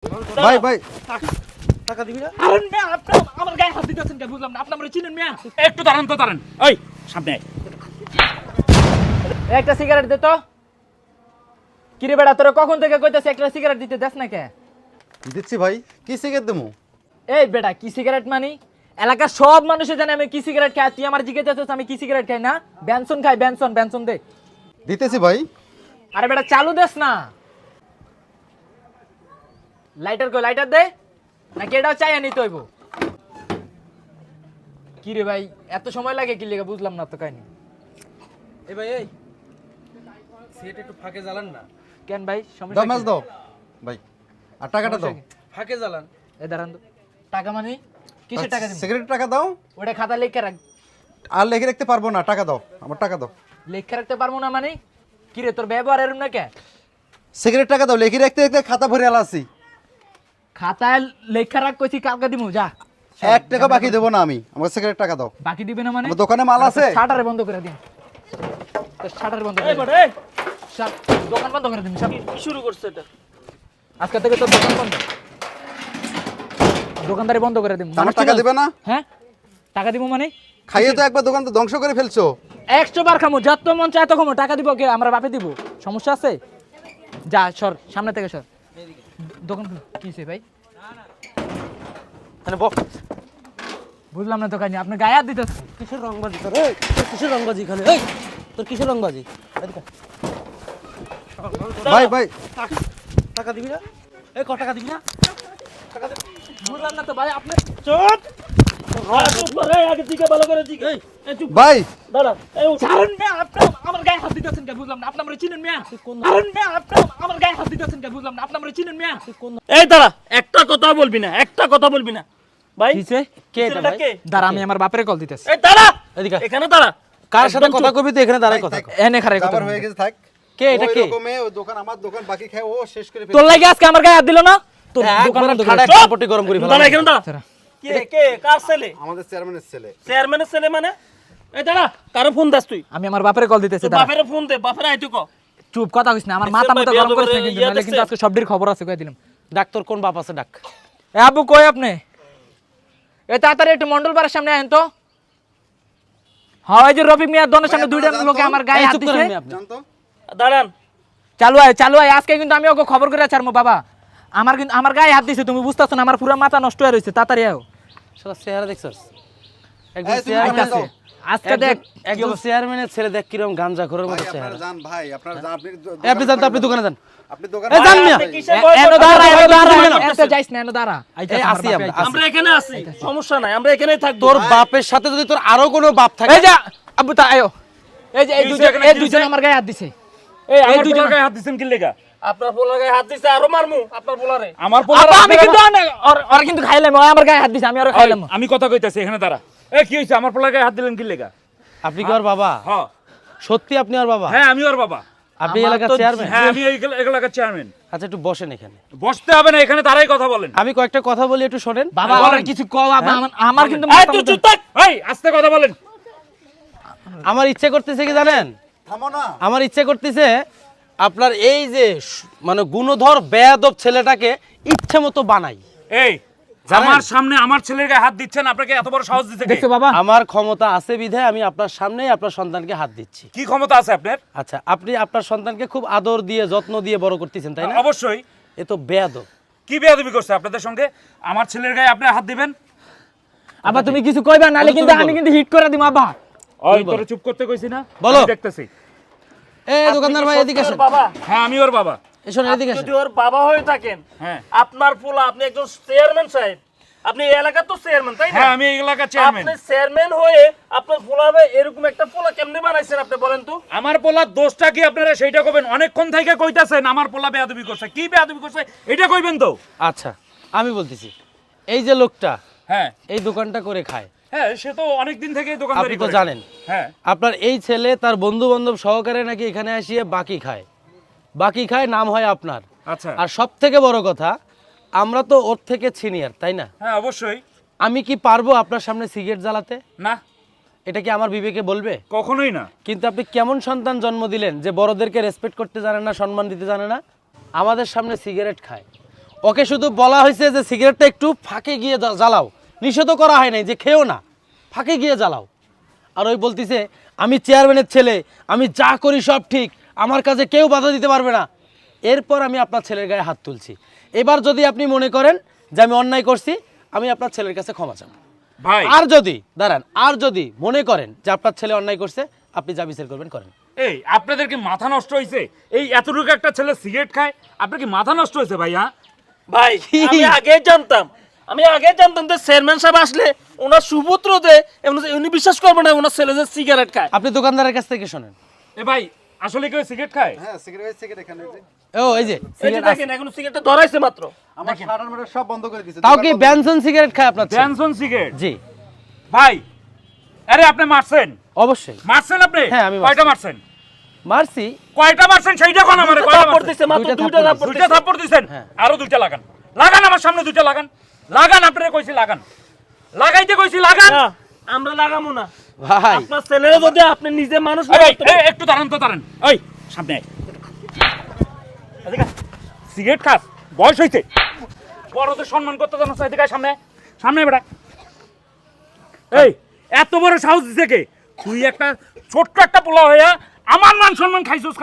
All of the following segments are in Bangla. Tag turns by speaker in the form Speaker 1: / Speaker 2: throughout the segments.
Speaker 1: ভাই ভাই
Speaker 2: টাকা দিবি না?
Speaker 3: আরে মিয়া আপনি আমার গায়ে হাত দিতেছেন কেন বুঝলাম না। আপনি আমারে চিনেন মিয়া? একটু দাঁড়ান তো দাঁড়ান। ওই সামনে আয়। একটা সিগারেট দে তো। কি রে বেটা তোরা কখন থেকে কইতাছিস একটা সিগারেট দিতে দেস না কে?
Speaker 1: দিচ্ছি ভাই, কি সিগারেট দেবো?
Speaker 3: এই বেটা কি সিগারেট মানি? এলাকার সব মানুষে জানে আমি কি সিগারেট খাই, তুই আমার জিজ্ঞাসা আমি কি সিগারেট খাই না? বেনসন খাই, বেনসন বেনসন দে।
Speaker 1: দিতেছি ভাই।
Speaker 3: আরে বেটা চালু দেস না। লাইটার কই লাইটার দে নাকি এটাও চাই আনি তৈব? কি রে ভাই এত সময় লাগে কি লেগে বুঝলাম না তো কাহিনী।
Speaker 2: এই ভাই এই সিগারেট একটু ফাঁকে জ্বালান না।
Speaker 3: কেন ভাই
Speaker 1: দাও
Speaker 3: সমস্যা
Speaker 1: মাছ
Speaker 3: কি?
Speaker 1: দাও ভাই, আর টাকাটা দাও।
Speaker 2: ফাঁকে জ্বালান।
Speaker 3: এই দাঁড়ান তো। টাকা মানে কিসের টাকা দিব?
Speaker 1: সিগারেটের টাকা দাও।
Speaker 3: ওটা খাতা লেখা রাখ।
Speaker 1: আর লিখে রাখতে পারবো না, টাকা দাও, আমার টাকা দাও।
Speaker 3: লেখা রাখতে পারবো না মানে? কি রে তোর ব্যবহার এরম না কে?
Speaker 1: সিগারেট টাকা দাও, লিখে রাখতে রাখতে খাতা ভরে আলাসি।
Speaker 3: খাতায় লেখা রাখ কইছি কালকে দিমু যা।
Speaker 1: 1 টাকা বাকি দেবো না আমি, আমার সিগারেট টাকা দাও।
Speaker 3: বাকি দিবে না মানে?
Speaker 1: আমার দোকানে মাল আছে।
Speaker 3: শাটার বন্ধ করে দিন। তো শাটার বন্ধ করে
Speaker 2: এই
Speaker 3: দিন।
Speaker 2: বড় এই
Speaker 3: দোকান বন্ধ করে দিন সব।
Speaker 2: কি শুরু করছে এটা?
Speaker 3: আজকে থেকে তোর দোকান বন্ধ। দোকানদারি বন্ধ করে দিন।
Speaker 1: আমার টাকা দিবে না?
Speaker 3: হ্যাঁ টাকা দিব মানে?
Speaker 1: খাইয়ে তো একবার দোকান তো ধ্বংস করে ফেলছো।
Speaker 3: 100 বার খামো, যত মন চায় তত খামো। টাকা দিব কে? আমরা বাপে দিব। সমস্যা আছে? যা সর সামনে থেকে সর। দোকান খুল। কিছে ভাই?
Speaker 2: মানে বক
Speaker 3: বুঝলাম না তো কাহিনী। আপনি গায়ে হাত দিতেছেন।
Speaker 2: কিসের রংবাজি তোর? এই তোর কিসের রংবাজি এখানে? এই তোর কিসের রংবাজি? এদিকে
Speaker 1: ভাই ভাই
Speaker 2: টাকা দিবি না? এই ক টাকা দিবি না?
Speaker 3: বুঝলাম না তো ভাই আপনি।
Speaker 2: চুপ আগে দিকে ভালো করে দিকে। এই চুপ
Speaker 1: ভাই
Speaker 2: দাঁড়া। এই উঠ।
Speaker 3: ছাড়েন মিয়া আপনি আমার গায়ে হাত দিতেছেন কেন বুঝলাম না। আপনি আমারে চিনেন মিয়া? ছাড়েন মিয়া আপনি আমার গায়ে হাত দিতেছেন কেন বুঝলাম না। আপনি আমারে চিনেন মিয়া?
Speaker 2: এই দাঁড়া, একটা কথা বলবি না, একটা কথা বলবি না ভাই।
Speaker 3: কিছে?
Speaker 2: কে এটা ভাই?
Speaker 3: দাঁড়া আমি আমার বাপের কল দিতেছি।
Speaker 2: এই দাঁড়া,
Speaker 4: এদিকে
Speaker 2: এখানে দাঁড়া।
Speaker 4: কার সাথে
Speaker 2: একদম
Speaker 4: কথা
Speaker 2: চুপ।
Speaker 4: কবি তো এখানে দাঁড়ায় কথা
Speaker 1: থাক,
Speaker 4: কও।
Speaker 3: এনে খারে কথা
Speaker 1: আবার হয়ে গেছে, থাক।
Speaker 4: কে এটা কে?
Speaker 1: ওই রকমে ওই দোকান আমার দোকান বাকি খায় ও শেষ করে
Speaker 3: তোর
Speaker 1: ফেলছে।
Speaker 3: লাগে আজকে আমার গায়ে হাত দিল না? তোর
Speaker 4: একবার
Speaker 3: দোকান বন্ধ করে
Speaker 4: ঠাডা
Speaker 3: দিছি।
Speaker 4: কাপড়টি গরম করি
Speaker 2: দাঁড়া এখানে দাঁড়া।
Speaker 3: ছাড়া।
Speaker 2: কে কে কার ছেলে?
Speaker 1: আমাদের চেয়ারম্যানের ছেলে।
Speaker 2: চেয়ারম্যানের ছেলে মানে? এই দাঁড়া, কারো ফোন দাস তুই?
Speaker 3: আমি আমার বাপের কল দিতেছি।
Speaker 2: তোর
Speaker 3: দাঁড়া।
Speaker 2: বাপের ফোন দে, বাপের আইতু ক।
Speaker 3: চুপ কথা কইছ না। আমার মাথা মতো গরম করিস না কিন্তু। নাহলে কিন্তু আজকে সবডির খবর আছে কই দিলাম।
Speaker 4: ডাক্তার কোন বাপ আছে ডাক।
Speaker 3: এ আবু কই আপনি? এ তাড়াতাড়ি একটু মন্ডল পাড়ার সামনে আইন তো। হ্যাঁ ওই যে রফিক মিয়া দোনের সামনে দুইটা লোকে আমার গায়ে
Speaker 4: এই
Speaker 3: হাত
Speaker 4: চুপ
Speaker 3: দিছে।
Speaker 4: করেন মি আপনি।
Speaker 1: জানতো?
Speaker 2: দাঁড়ান।
Speaker 3: চালু আয় আজকে কিন্তু আমি ওকে খবর করে ছাড়মু বাবা। আমার কিন্তু আমার গায়ে হাত দিছে তুমি বুঝতাছ না। আমার পুরো মাথা নষ্ট হয়ে রইছে। তাড়াতাড়ি আও।
Speaker 4: শালা চেহারা দেখছস? একজন
Speaker 1: এই তুমি
Speaker 4: চেয়ারম্যান
Speaker 1: আইতাছে।
Speaker 3: আজকে দেখ
Speaker 4: একজন চেয়ারম্যানের ছেলে দেখ কিরকম গাঞ্জা খোরের
Speaker 1: ভাই
Speaker 4: মতো
Speaker 1: আপনারা
Speaker 4: চেহারা।
Speaker 1: যান ভাই, আপনারা যান।
Speaker 4: আপনি যান তো, আপনি দোকানে যান।
Speaker 1: আপনি দোকানে
Speaker 4: এই যান মিয়া।
Speaker 2: আপনি কিসের ভয়
Speaker 3: এনো
Speaker 2: করতেছেন?
Speaker 3: দাঁড়া এনো দাঁড়া
Speaker 4: কেন?
Speaker 3: এত যাইস না এনো দাঁড়া।
Speaker 4: এই আসি আমরা, আসি।
Speaker 2: আমরা এখানে আছি, সমস্যা নাই, আমরা এখানেই থাকবো।
Speaker 4: তোর বাপের সাথে যদি তোর আরো কোনো বাপ থাকে,
Speaker 3: এই যে আবু তা আয়ো। এই যে এই দুইজন আমার গায়ে হাত দিছে।
Speaker 2: এই আমার
Speaker 3: দুইজন-
Speaker 2: পোলার গায়ে হাত দিছেন কি লেগা? আপনার পোলার গায়ে হাত দিছে, আরো মারমু আপনার পোলারে।
Speaker 3: আমার পোলা আমি কিন্তু ওর কিন্তু খাইলাম। ও আমার গায়ে হাত দিছে আমি আর খাইলাম।
Speaker 5: আমি কথা কইতাছি এখানে দাঁড়া। এই কি হইছে? আমার পোলার গায়ে হাত দিলেন কি লেগা?
Speaker 4: আপনি কি ওর বাবা?
Speaker 5: হ্যাঁ
Speaker 4: সত্যি আপনি ওর বাবা?
Speaker 5: হ্যাঁ আমি ওর বাবা।
Speaker 4: আপনি
Speaker 3: আমার
Speaker 4: এলাকার
Speaker 3: তো
Speaker 4: চেয়ারম্যান?
Speaker 5: হ্যাঁ আমি এই এলাকার চেয়ারম্যান।
Speaker 4: আচ্ছা একটু বসেন এখানে।
Speaker 5: বসতে হবে না, এখানে দাঁড়াই কথা বলেন।
Speaker 4: আমি কয়েকটা কথা বলি, একটু শোনেন।
Speaker 3: বাবা আমার কিছু কও বাবা। আমার কিন্তু
Speaker 2: এই
Speaker 3: মাথা
Speaker 2: তুই
Speaker 3: মতো-
Speaker 2: চুপ থাক।
Speaker 5: এই আস্তে কথা বলেন।
Speaker 4: আমার ইচ্ছে করতেছে কি জানেন?
Speaker 1: থামো না।
Speaker 4: আমার ইচ্ছে করতেছে আপনার এই যে মানে গুণধর বেয়াদব ছেলেটাকে ইচ্ছে মতো বানাই।
Speaker 5: এই
Speaker 4: জানেন?
Speaker 5: আমার সামনে আমার ছেলের গায়ে হাত দিচ্ছেন, আপনাকে এত বড় সাহস দিতে কে?
Speaker 3: দেখছো বাবা?
Speaker 4: আমার ক্ষমতা আছে বিধায় আমি আপনার সামনেই আপনার সন্তানকে হাত দিচ্ছি।
Speaker 5: কি ক্ষমতা আছে আপনার?
Speaker 4: আচ্ছা আপনি আপনার সন্তানকে খুব আদর দিয়ে যত্ন দিয়ে বড় করতেছেন তাই না?
Speaker 5: অবশ্যই।
Speaker 4: এ তো বেয়াদব।
Speaker 5: কি বেয়াদবি করছে আপনাদের সঙ্গে? আমার ছেলের গায়ে আপনি হাত দিবেন?
Speaker 3: আবা তুমি কিছু কইবা নালে
Speaker 4: বলো,
Speaker 3: কিন্তু
Speaker 4: তুমি
Speaker 3: আমি
Speaker 4: বলো।
Speaker 3: কিন্তু হিট করে দিম আবা।
Speaker 5: ওই
Speaker 4: বলো।
Speaker 5: তোরে চুপ করতে কইছি না?
Speaker 4: বলো।
Speaker 5: আমি দেখতেছি।
Speaker 4: এই দোকানদার ভাই এদিকে আসেন।
Speaker 2: বাবা,
Speaker 5: হ্যাঁ আমি ওর বাবা।
Speaker 4: এসো না, এদিকে
Speaker 2: আপনি
Speaker 4: আসেন।
Speaker 2: যদি ওর বাবা হয়ে থাকেন,
Speaker 5: হ্যাঁ
Speaker 2: আপনার পোলা, আপনি একজন চেয়ারম্যান সাহেব, আপনি এই এলাকার তো চেয়ারম্যান তাই না?
Speaker 5: হ্যাঁ আমি এই এলাকার চেয়ারম্যান।
Speaker 2: আপনি চেয়ারম্যান হয়ে আপনার পোলা হবে এরকম একটা পোলা কেমনে বানাইছেন আপনি বলেন তো?
Speaker 5: আমার পোলার দোষটা কি আপনারা সেইটা কইবেন? অনেকক্ষণ থেকে কইতাছেন আমার পোলা বেয়াদবি করছে। কি বেয়াদবি করছে এটা কইবেন তো?
Speaker 4: আচ্ছা আমি বলতেছি, এই যে লোকটা
Speaker 5: হ্যাঁ
Speaker 4: এই দোকানটা করে খায়,
Speaker 5: হ্যাঁ সে তো অনেকদিন থেকেই দোকানদারি
Speaker 4: আপনি তো
Speaker 5: করে।
Speaker 4: জানেন।
Speaker 5: হ্যাঁ
Speaker 4: আপনার এই ছেলে তার বন্ধু বান্ধব সহকারে নাকি এখানে আসিয়ে বাকি খায়, নাম হয় আপনার।
Speaker 5: আচ্ছা
Speaker 4: আর সব থেকে বড় কথা, আমরা তো ওর থেকে সিনিয়র তাই না?
Speaker 5: হ্যাঁ অবশ্যই।
Speaker 4: আমি কি পারবো আপনার সামনে সিগারেট জ্বালাতে?
Speaker 5: না
Speaker 4: এটা কি আমার বিবেকে বলবে?
Speaker 5: কখনোই না।
Speaker 4: কিন্তু আপনি কেমন সন্তান জন্ম দিলেন যে বড়দেরকে রেসপেক্ট করতে জানে না, সম্মান দিতে জানে না, আমাদের সামনে সিগারেট খায়। ওকে শুধু বলা হয়েছে যে সিগারেটটা একটু ফাঁকে গিয়ে জ্বালাও, নিষেধ করা হয় নাই যে খেও না, ফাঁকে গিয়ে জ্বালাও। আর ওই বলতিছে আমি চেয়ারম্যানের ছেলে, আমি যা করি সব ঠিক, আমার কাছে কেউ বাধা দিতে পারবে না। এরপর আমি আপনার ছেলের গায়ে হাত তুলছি। এবার যদি আপনি মনে করেন যে আমি অন্যায় করছি, আমি আপনার ছেলের কাছে ক্ষমা চাবো।
Speaker 5: ভাই
Speaker 4: আর যদি দাঁড়ান, আর যদি মনে করেন যে আপনার ছেলে অন্যায় করছে, আপনি যা বিচার করবেন করেন।
Speaker 5: এই আপনাদের কি মাথা নষ্ট হয়েছে? এই এতটুকু একটা ছেলে সিগারেট খায়, আপনার কি মাথা নষ্ট হয়েছে ভাইয়া?
Speaker 6: ভাই আমি আগে জানতাম, যে চেয়ারম্যান সাহেব আসলে ওনার সুপুত্র যে উনি বিশ্বাস করবেন না ওনার ছেলে যে সিগারেট খায়।
Speaker 4: আপনি দোকানদারের কাছ থেকে শোনেন।
Speaker 5: এ ভাই আসলে কেউ সিগারেট খায়?
Speaker 1: হ্যাঁ সিগারেট এখানে এই যে।
Speaker 4: ও এই যে
Speaker 6: এই যে
Speaker 4: সিগারেট
Speaker 6: দেখেন এখন সিগারেটটা ধরাইছে মাত্র।
Speaker 1: আমার শাটার মাটার সব বন্ধ করে দিয়েছে।
Speaker 4: তাও কি ব্যানসন সিগারেট খায় আপনার ছেলে?
Speaker 5: Johnson cigarette?
Speaker 4: জি
Speaker 5: ভাই আরে আপনি মারছেন?
Speaker 4: অবশ্যই
Speaker 5: মারছেন আপনি?
Speaker 4: হ্যাঁ, আমি
Speaker 5: কয়টা মারছেন?
Speaker 4: মারছি।
Speaker 5: কয়টা মারছেন সেইটা কোন আমারে? কয়টা
Speaker 6: থাপ্পড়
Speaker 5: মারছেন?
Speaker 6: দিছে মাত্র
Speaker 4: দুইটা
Speaker 6: দুইটা থাপ্পড়
Speaker 5: দুইটা
Speaker 6: দিছে।
Speaker 5: থাপ্পড় দিছেন? আরো দুইটা লাগান, লাগান আমার সামনে দুইটা লাগান, লাগান আপনারে কইছি লাগান, লাগাইতে কইছি লাগান।
Speaker 6: না, আমরা লাগামু না।
Speaker 4: ভাই
Speaker 6: আপনার ছেলের যদি আপনি নিজে মানুষ না
Speaker 5: এই
Speaker 6: করতে পারেন-
Speaker 5: একটু দাঁড়ান তো দাঁড়ান, ওই সামনে আয়। এদিকে আয়। সিগারেট খাস, বয়স হইছে, বড়দের সম্মান করতে জানো? এদিকে আয়, সামনে আয়। সামনে আয় বেটা। এই এত বড় সাহস দিছে কে? তুই একটা ছোট্ট একটা পোলা হইয়া আমার মান সম্মান খাইছস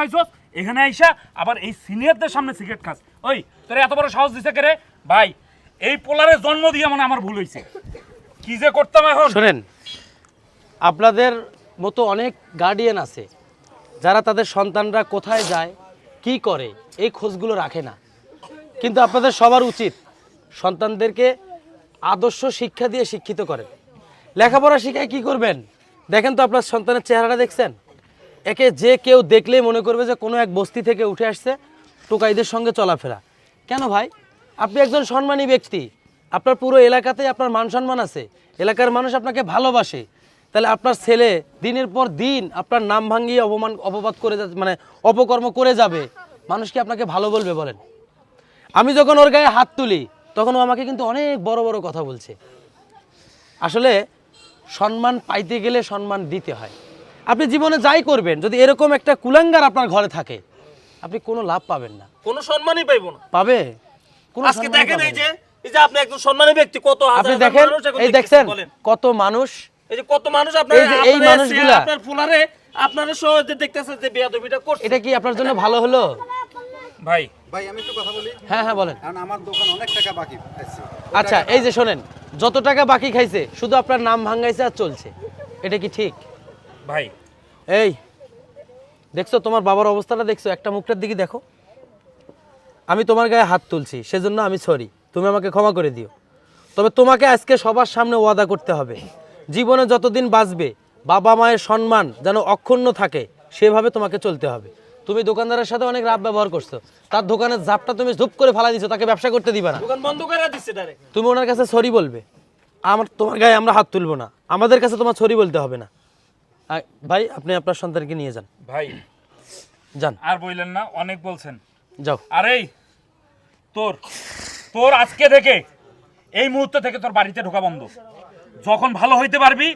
Speaker 5: এখানে আইসা আবার এই সিনিয়রদের সামনে সিগারেট খাস। ওই তোর এত বড় সাহস দিছে কে রে? ভাই এই পোলারে জন্ম দিয়ে মানে আমার ভুল হইছে, কি যে করতাম এখন।
Speaker 4: শোনেন, আপনাদের মতো অনেক গার্ডিয়ান আছে যারা তাদের সন্তানরা কোথায় যায়, কি করে, এই খোঁজগুলো রাখে না। কিন্তু আপনাদের সবার উচিত সন্তানদেরকে আদর্শ শিক্ষা দিয়ে শিক্ষিত করেন। লেখাপড়া শিখায় কি করবেন? দেখেন তো আপনার সন্তানের চেহারাটা দেখছেন? একে যে কেউ দেখলেই মনে করবে যে কোনো এক বস্তি থেকে উঠে আসছে, টোকাইদের সঙ্গে চলাফেরা। কেন ভাই? আপনি একজন সম্মানী ব্যক্তি, আপনার পুরো এলাকাতেই আপনার মান সম্মান আছে, এলাকার মানুষ আপনাকে ভালোবাসে। তাহলে আপনার ছেলে দিনের পর দিন আপনার নাম ভাঙিয়ে অপবাদ করে মানে অপকর্ম করে যাবে, মানুষ কি আপনাকে ভালো বলবে বলেন? আমি যখন ওর গায়ে হাত তুলি তখন ও আমাকে কিন্তু অনেক বড় বড় কথা বলছে। আসলে সম্মান পাইতে গেলে সম্মান দিতে হয়। আপনি জীবনে যাই করবেন, যদি এরকম একটা কুলাঙ্গার আপনার ঘরে থাকে, আপনি কোনো লাভ পাবেন না।
Speaker 6: কোনো সম্মানই পাইবো না।
Speaker 4: পাবে? কোনো
Speaker 6: আজকে
Speaker 4: সম্মানই
Speaker 6: দেখেন
Speaker 4: পাবে
Speaker 6: এই
Speaker 4: না।
Speaker 6: যে আপনি একজন সম্মানী ব্যক্তি, কত হাজার
Speaker 4: আপনি
Speaker 6: হাজার
Speaker 4: দেখেন,
Speaker 6: মানুষ এখন
Speaker 4: এই
Speaker 6: দেখতেছেন,
Speaker 4: দেখছেন
Speaker 6: বলেন।
Speaker 4: কত মানুষ,
Speaker 6: এই যে কত মানুষ আপনার
Speaker 4: এই যে এই মানুষগুলা,
Speaker 6: আপনার ফুলারে আপনার সহজে দেখতেছে যে বেয়াদবিটা করছে।
Speaker 4: এটা কি আপনার জন্য ভালো হলো?
Speaker 5: ভাই
Speaker 1: ভাই আমি একটু কথা বলি,
Speaker 4: হ্যাঁ হ্যাঁ বলেন।
Speaker 1: কারণ আমার দোকান অনেক টাকা বাকি আছে।
Speaker 4: আচ্ছা এই যে শোনেন, যত টাকা বাকি খাইছে শুধু আপনার নাম ভাঙাইছে আর চলছে, এটা কি ঠিক?
Speaker 5: ভাই
Speaker 4: এই দেখছো তোমার বাবার অবস্থাটা দেখছো? একটা মুখটার দিকে দেখো। আমি তোমার গায়ে হাত তুলছি সেজন্য আমি সরি, তুমি আমাকে ক্ষমা করে দিও। তবে তোমাকে আজকে সবার সামনে ওয়াদা করতে হবে, জীবনে যতদিন বাঁচবে বাবা মায়ের সম্মান যেন অক্ষুণ্ণ থাকে, সেভাবে তোমাকে চলতে হবে। তুমি দোকানদারের সাথে অনেক রাব ব্যবহার করছো, তার দোকানের ঝাপটা তুমি ধুপ করে ফালা দিছো, তাকে ব্যবসা করতে দিবা না।
Speaker 6: দোকান বন্ধ করে দিচ্ছে ডাইরেক্ট।
Speaker 4: তুমি ওনার কাছে সরি বলবে, তোমার গায়ে আমরা হাত তুলবো না, আমাদের কাছে তোমার সরি বলতে হবে না। ভাই আপনি আপনার সন্তানকে নিয়ে যান,
Speaker 5: ভাই
Speaker 4: যান,
Speaker 5: আর বললেন না, অনেক বলছেন।
Speaker 4: যাও।
Speaker 5: আরে তোর আজকে থেকে এই মুহূর্ত থেকে তোর বাড়িতে ঢোকা বন্ধ। যখন ভালো হইতে পারবি,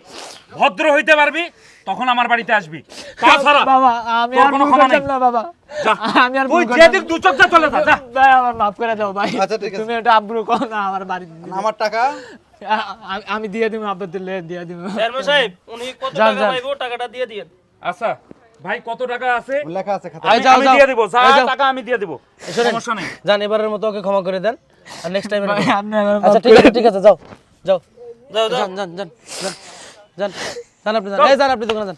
Speaker 5: ভদ্র হইতে পারবি, তখন আমার বাড়িতে আসবি। তাছাড়া
Speaker 3: বাবা আমি
Speaker 5: তোর
Speaker 3: আর
Speaker 5: কোনো
Speaker 3: ভুল
Speaker 5: ক্ষমা
Speaker 3: করতাম
Speaker 5: নাই।
Speaker 3: না বাবা,
Speaker 5: যা।
Speaker 3: আমি আর
Speaker 5: তুই
Speaker 3: ভুল
Speaker 5: যেদিন দু চোখ যা চলে যা, যা।
Speaker 3: ভাই আমার মাফ করে দাও ভাই।
Speaker 1: আচ্ছা, ঠিক আছে।
Speaker 3: তুমি এটা আব্রু কর না আমার বাড়ি।
Speaker 1: আমার টাকা
Speaker 3: আমি দিয়ে দিব, আব্বু দিলে দিয়ে দিব।
Speaker 6: চেয়ারম্যান সাহেব উনি কত
Speaker 4: যান,
Speaker 6: টাকা
Speaker 4: যান।
Speaker 6: পাইবো টাকাটা দিয়ে দিয়েন।
Speaker 5: আচ্ছা ভাই কত টাকা আছে?
Speaker 1: লেখা আছে খাতা।
Speaker 4: যাও,
Speaker 5: আমি
Speaker 4: যাও।
Speaker 5: দিয়ে দিব, যা
Speaker 4: এই যাও।
Speaker 5: টাকা আমি দিয়ে দিব,
Speaker 4: শোনেন,
Speaker 5: সমস্যা নেই।
Speaker 4: যান, এবারের মতো ওকে ক্ষমা করে দেন, আর নেক্সট টাইম
Speaker 3: ভাই আপনি আমার
Speaker 4: আচ্ছা
Speaker 3: মাফ
Speaker 4: ঠিক আছে, ঠিক আছে, যাও যাও,
Speaker 6: যাও যাও।
Speaker 4: যান যান যান যান যান যান আপনি যান, এই যান আপনি দোকানে যান।